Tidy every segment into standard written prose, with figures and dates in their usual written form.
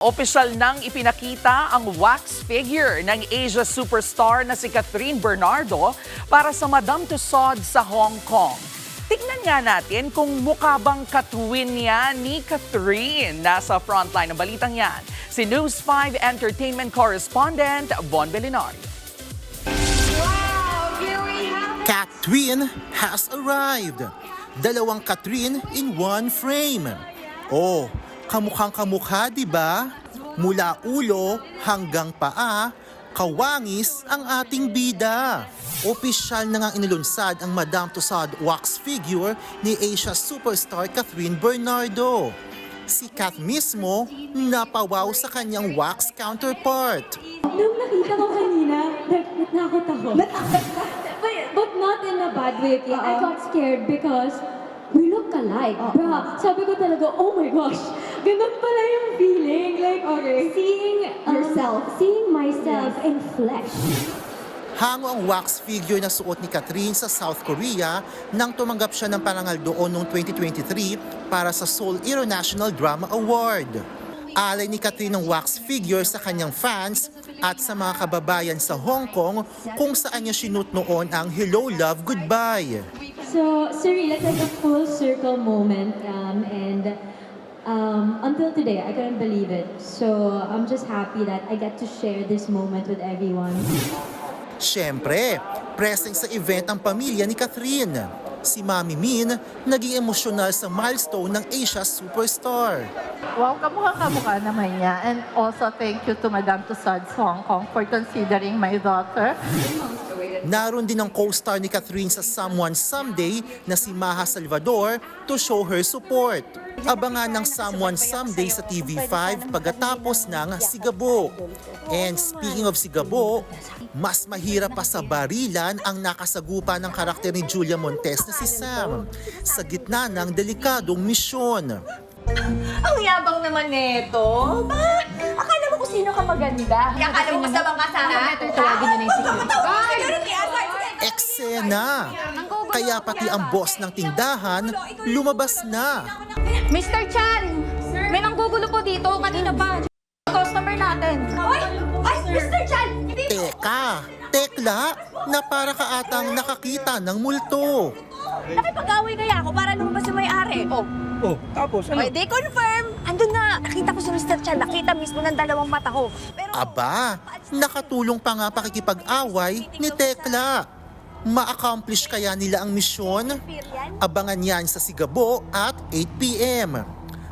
Opisyal nang ipinakita ang wax figure ng Asia superstar na si Catherine Bernardo para sa Madame Tussauds sa Hong Kong. Tignan nga natin kung mukha bang katwin niya ni Catherine. Nasa frontline ng balitang yan, si News 5 Entertainment Correspondent Von Belinario. Catherine has arrived. Dalawang Catherine in one frame. Oh, kamukhang kamukha, di ba? Mula ulo hanggang paa, kawangis ang ating bida. Opisyal na ngang inilunsad ang Madame Tussauds wax figure ni Asia superstar Catherine Bernardo. Si Cat mismo napawaw sa kanyang wax counterpart. Nung nakita ko kanina, natakot ako. But not in a bad way, okay? I got scared because we look alike. Bruh, sabi ko talaga, oh my gosh, ganun pala yung feeling. Like, seeing yourself, seeing myself in flesh. Hango ang wax figure na suot ni Catherine sa South Korea nang tumanggap siya ng parangal doon noong 2023 para sa Seoul International Drama Award. Alay ni Catherine ng wax figure sa kanyang fans at sa mga kababayan sa Hong Kong kung saan niya sinut noon ang Hello, Love, Goodbye. So, surreal, it's like a full circle moment. Until today, I couldn't believe it. So, I'm just happy that I get to share this moment with everyone. Siyempre, present sa event ang pamilya ni Catherine. Si Mami Min, naging emosyonal sa milestone ng Asia superstar. Wow, kamukha naman niya. And also thank you to Madame Tussauds Hong Kong for considering my daughter. Naroon din ang co-star ni Catherine sa Someone Someday na si Maha Salvador to show her support. Abangan ng Someone Someday sa TV5 pagkatapos ng Sigabo. And speaking of Sigabo, mas mahirap pa sa barilan ang nakasagupa ng karakter ni Julia Montes na si Sam sa gitna ng delikadong misyon. Ang yabang naman nito. Ba? Akala mo kung sino ka maganda. Akala mo kasabang ka sa Tawagin niyo na yung security. Eksena! Kaya pati ang boss ng tindahan lumabas na. Mr. Chan! May nanggugulo po dito. Kanina pa. Customer natin. Ay, Mr. Chan! Teka! Tekla! Na para ka atang nakakita ng multo. Nakipag-away kaya ako para lumabas yung may-ari. Oh, tapos ano? They confirm. Andun na. Nakita ko si Mr. Chan. Nakita mismo ng dalawang mata ko. Pero, Aba, nakatulong pa nga pakikipag-away ni Tekla. Ma-accomplish kaya nila ang misyon? Abangan yan sa Sigabo at 8 p.m.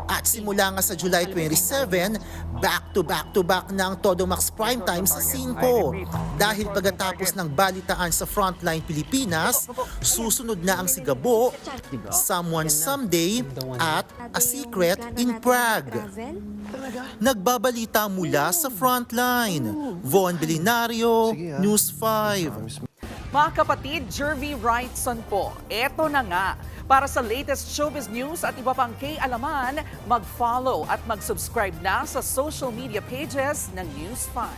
At simula nga sa July 27, back-to-back na ang Todo Max Primetime sa 5. Dahil pagkatapos ng balitaan sa Frontline Pilipinas, susunod na ang Sigabo, Someone Someday, at A Secret in Prague. Nagbabalita mula sa Frontline. Von Belinario, News 5. Mga kapatid, Jervy Wrightson po. Eto na nga. Para sa latest showbiz news at iba pang kay-alaman, mag-follow at mag-subscribe na sa social media pages ng News 5.